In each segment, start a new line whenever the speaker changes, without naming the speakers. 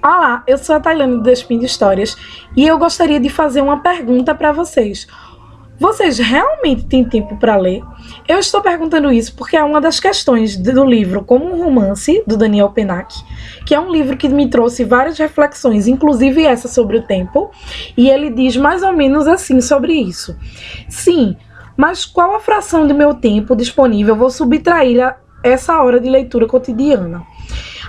Olá, eu sou a Tailane do Despim de Histórias e eu gostaria de fazer uma pergunta para vocês. Vocês realmente têm tempo para ler? Eu estou perguntando isso porque é uma das questões do livro Como um Romance, do Daniel Pennac, que é um livro que me trouxe várias reflexões, inclusive essa sobre o tempo, e ele diz mais ou menos assim sobre isso. Sim, mas qual a fração do meu tempo disponível eu vou subtrair a essa hora de leitura cotidiana?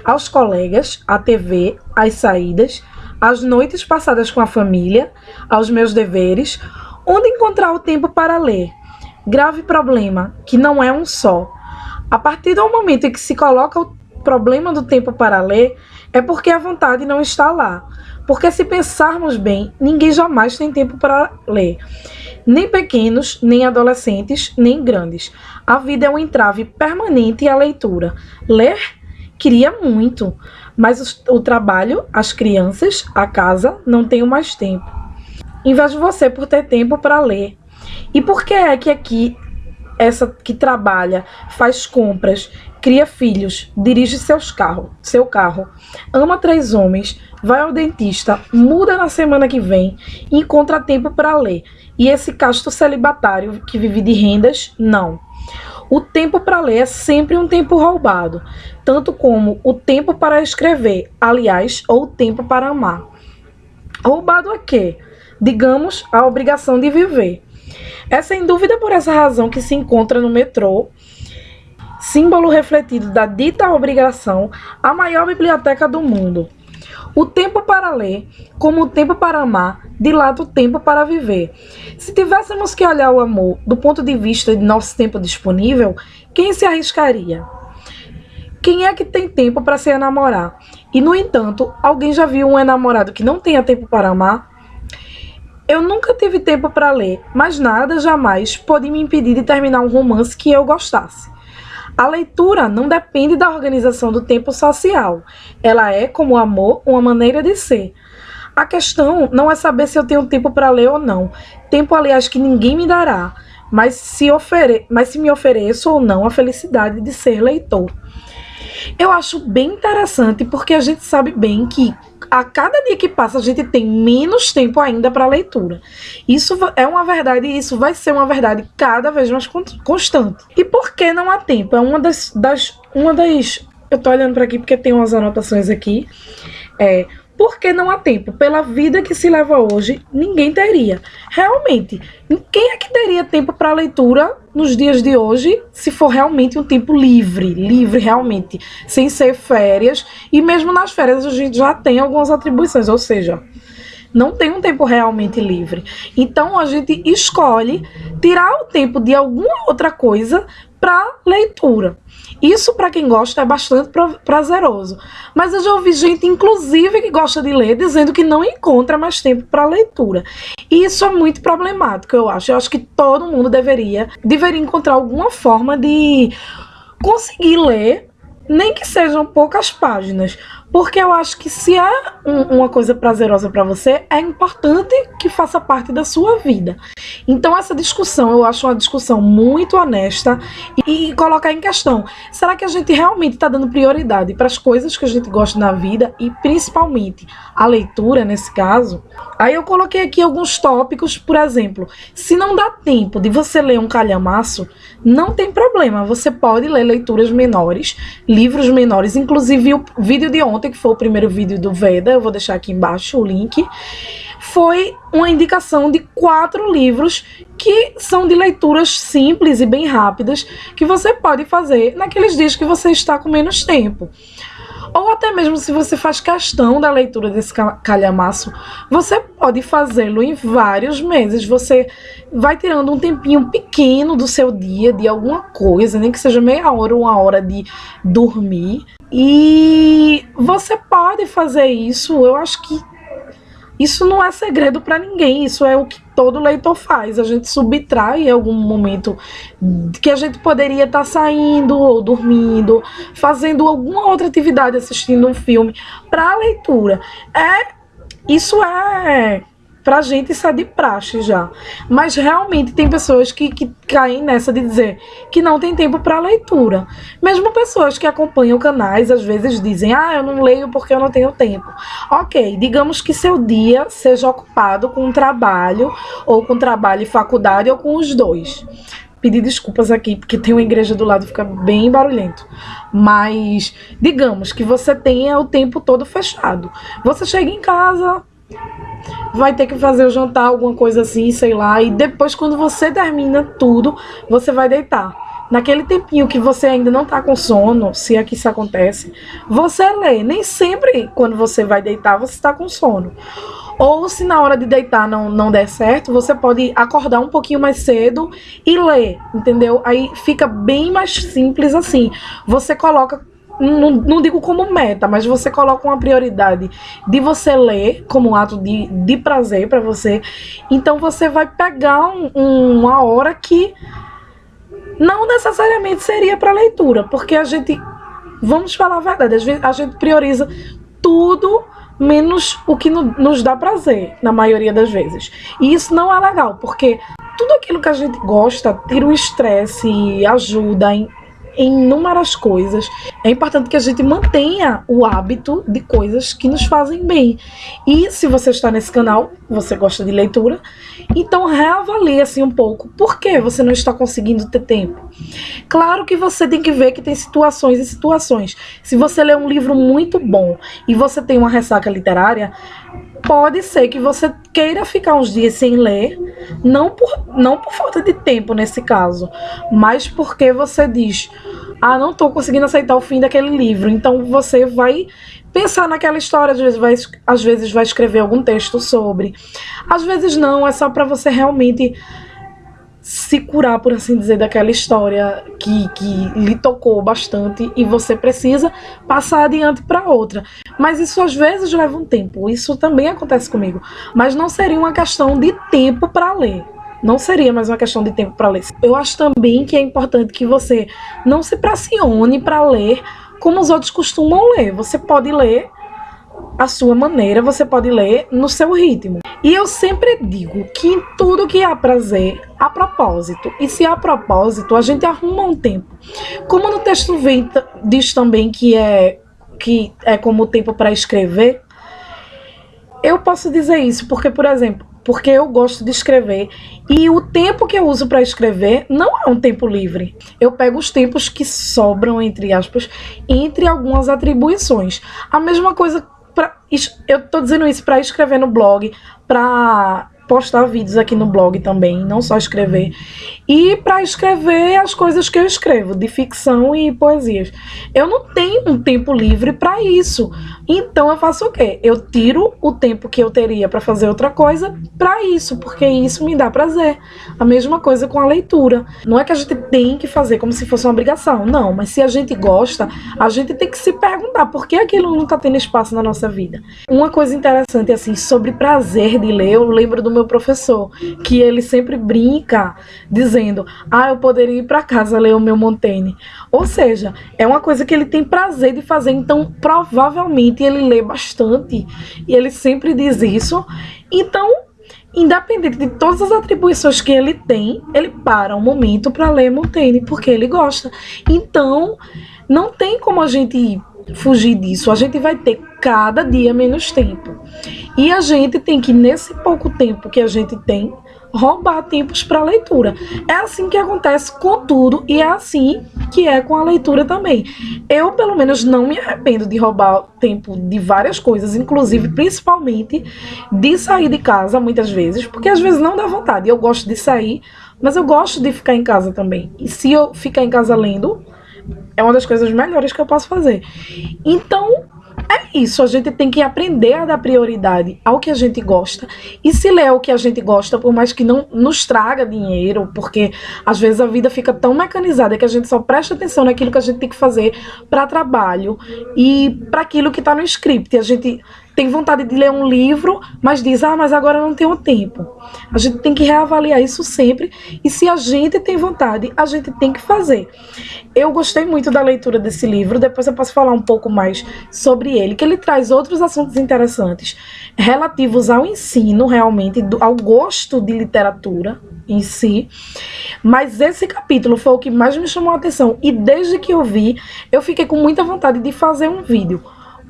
Aos colegas, à TV, às saídas, às noites passadas com a família, aos meus deveres, onde encontrar o tempo para ler? Grave problema, que não é um só. A partir do momento em que se coloca o problema do tempo para ler, é porque a vontade não está lá. Porque se pensarmos bem, ninguém jamais tem tempo para ler. Nem pequenos, nem adolescentes, nem grandes. A vida é um entrave permanente à leitura. Ler? Queria muito, mas o trabalho, as crianças, a casa, não tenho mais tempo. Invejo você por ter tempo para ler. E por que é que aqui, essa que trabalha, faz compras, cria filhos, dirige seu carro, ama 3 homens, vai ao dentista, muda na semana que vem e encontra tempo para ler? E esse casto celibatário que vive de rendas, não. O tempo para ler é sempre um tempo roubado, tanto como o tempo para escrever, aliás, ou o tempo para amar. Roubado a quê? Digamos, a obrigação de viver. É sem dúvida por essa razão que se encontra no metrô, símbolo refletido da dita obrigação, a maior biblioteca do mundo. O tempo para ler, como o tempo para amar, dilata o tempo para viver. Se tivéssemos que olhar o amor do ponto de vista de nosso tempo disponível, quem se arriscaria? Quem é que tem tempo para se enamorar? E, no entanto, alguém já viu um enamorado que não tenha tempo para amar? Eu nunca tive tempo para ler, mas nada jamais pôde me impedir de terminar um romance que eu gostasse. A leitura não depende da organização do tempo social. Ela é, como o amor, uma maneira de ser. A questão não é saber se eu tenho tempo para ler ou não. Tempo, aliás, que ninguém me dará, mas se me ofereço ou não a felicidade de ser leitor. Eu acho bem interessante porque a gente sabe bem que a cada dia que passa a gente tem menos tempo ainda para leitura. Isso é uma verdade e isso vai ser uma verdade cada vez mais constante. E por que não há tempo? É uma das eu tô olhando para aqui porque tem umas anotações aqui. Por que não há tempo? Pela vida que se leva hoje, ninguém teria. Realmente, quem é que teria tempo para leitura nos dias de hoje, se for realmente um tempo livre realmente, sem ser férias, e mesmo nas férias a gente já tem algumas atribuições, ou seja, não tem um tempo realmente livre. Então a gente escolhe tirar o tempo de alguma outra coisa para leitura. Isso, para quem gosta, é bastante prazeroso. Mas eu já ouvi gente, inclusive, que gosta de ler, dizendo que não encontra mais tempo para leitura. E isso é muito problemático, eu acho. Eu acho que todo mundo deveria encontrar alguma forma de conseguir ler, nem que sejam poucas páginas. Porque eu acho que se é uma coisa prazerosa para você, é importante que faça parte da sua vida. Então essa discussão, eu acho uma discussão muito honesta e colocar em questão, será que a gente realmente está dando prioridade para as coisas que a gente gosta na vida e principalmente a leitura nesse caso? Aí eu coloquei aqui alguns tópicos, por exemplo, se não dá tempo de você ler um calhamaço, não tem problema, você pode ler leituras menores, livros menores, inclusive o vídeo de ontem, que foi o primeiro vídeo do Veda, eu vou deixar aqui embaixo o link, foi uma indicação de 4 livros que são de leituras simples e bem rápidas, que você pode fazer naqueles dias que você está com menos tempo. Ou até mesmo se você faz questão da leitura desse calhamaço, você pode fazê-lo em vários meses. Você vai tirando um tempinho pequeno do seu dia, de alguma coisa, nem que seja meia hora ou 1 hora de dormir. E você pode fazer isso. Eu acho que isso não é segredo para ninguém, isso é o que todo leitor faz. A gente subtrai em algum momento que a gente poderia estar saindo ou dormindo, fazendo alguma outra atividade, assistindo um filme, para a leitura. Isso é pra gente isso é de praxe já. Mas realmente tem pessoas que caem nessa de dizer que não tem tempo para leitura. Mesmo pessoas que acompanham canais às vezes dizem: ah, eu não leio porque eu não tenho tempo. Ok, digamos que seu dia seja ocupado com trabalho, ou com trabalho e faculdade, ou com os dois. Pedir desculpas aqui, porque tem uma igreja do lado, fica bem barulhento. Mas digamos que você tenha o tempo todo fechado. Você chega em casa, vai ter que fazer o jantar, alguma coisa assim, sei lá, e depois, quando você termina tudo, você vai deitar. Naquele tempinho que você ainda não tá com sono, se aqui isso acontece, você lê. Nem sempre, quando você vai deitar, você tá com sono. Ou se na hora de deitar não der certo, você pode acordar um pouquinho mais cedo e ler, entendeu? Aí fica bem mais simples assim. Você coloca, não digo como meta, mas você coloca uma prioridade de você ler como um ato de prazer para você. Então você vai pegar uma hora que não necessariamente seria para leitura, porque a gente, vamos falar a verdade, às vezes a gente prioriza tudo menos o que nos dá prazer, na maioria das vezes. E isso não é legal, porque tudo aquilo que a gente gosta tira o estresse, ajuda em inúmeras coisas. É importante que a gente mantenha o hábito de coisas que nos fazem bem. E se você está nesse canal, você gosta de leitura, então reavalie assim um pouco. Por que você não está conseguindo ter tempo? Claro que você tem que ver que tem situações e situações. Se você lê um livro muito bom e você tem uma ressaca literária, pode ser que você queira ficar uns dias sem ler, não por falta de tempo nesse caso, mas porque você diz: ah, não estou conseguindo aceitar o fim daquele livro. Então você vai pensar naquela história, às vezes vai escrever algum texto sobre. Às vezes não, é só para você realmente se curar, por assim dizer, daquela história que lhe tocou bastante e você precisa passar adiante para outra. Mas isso às vezes leva um tempo, isso também acontece comigo. Mas não seria uma questão de tempo para ler. Não seria mais uma questão de tempo para ler. Eu acho também que é importante que você não se pressione para ler como os outros costumam ler. Você pode ler a sua maneira, você pode ler no seu ritmo. E eu sempre digo que em tudo que há prazer, há propósito. E se há propósito, a gente arruma um tempo. Como no texto diz também que é como o tempo para escrever, eu posso dizer isso porque, por exemplo, porque eu gosto de escrever e o tempo que eu uso para escrever não é um tempo livre. Eu pego os tempos que sobram, entre aspas, entre algumas atribuições. A mesma coisa, eu tô dizendo isso para escrever no blog, para postar vídeos aqui no blog também, não só escrever, e para escrever as coisas que eu escrevo, de ficção e poesias. Eu não tenho um tempo livre para isso. Então eu faço o quê? Eu tiro o tempo que eu teria para fazer outra coisa para isso, porque isso me dá prazer. A mesma coisa com a leitura. Não é que a gente tem que fazer como se fosse uma obrigação, não, mas se a gente gosta, a gente tem que se perguntar por que aquilo não está tendo espaço na nossa vida. Uma coisa interessante assim sobre prazer de ler, eu lembro do meu professor, que ele sempre brinca dizendo: ah, eu poderia ir para casa ler o meu Montaigne. Ou seja, é uma coisa que ele tem prazer de fazer, então provavelmente ele lê bastante e ele sempre diz isso. Então, independente de todas as atribuições que ele tem, ele para um momento para ler Montaigne porque ele gosta. Então, não tem como a gente fugir disso. A gente vai ter cada dia menos tempo. E a gente tem que, nesse pouco tempo que a gente tem, roubar tempos para leitura. É assim que acontece com tudo e é assim que é com a leitura também. Eu, pelo menos, não me arrependo de roubar tempo de várias coisas, inclusive, principalmente, de sair de casa muitas vezes, porque às vezes não dá vontade. Eu gosto de sair, mas eu gosto de ficar em casa também. E se eu ficar em casa lendo, é uma das coisas melhores que eu posso fazer. Então, é isso, a gente tem que aprender a dar prioridade ao que a gente gosta. E se ler o que a gente gosta, por mais que não nos traga dinheiro, porque às vezes a vida fica tão mecanizada que a gente só presta atenção naquilo que a gente tem que fazer para trabalho e para aquilo que está no script. A gente tem vontade de ler um livro, mas diz, mas agora não tenho tempo. A gente tem que reavaliar isso sempre, e se a gente tem vontade, a gente tem que fazer. Eu gostei muito da leitura desse livro, depois eu posso falar um pouco mais sobre ele, que ele traz outros assuntos interessantes, relativos ao ensino, realmente, ao gosto de literatura em si, mas esse capítulo foi o que mais me chamou a atenção, e desde que eu vi, eu fiquei com muita vontade de fazer um vídeo.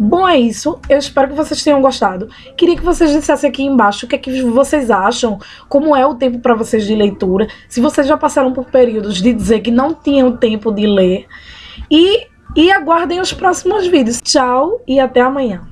Bom, é isso. Eu espero que vocês tenham gostado. Queria que vocês dissessem aqui embaixo o que é que vocês acham, como é o tempo para vocês de leitura, se vocês já passaram por períodos de dizer que não tinham tempo de ler. E aguardem os próximos vídeos. Tchau e até amanhã.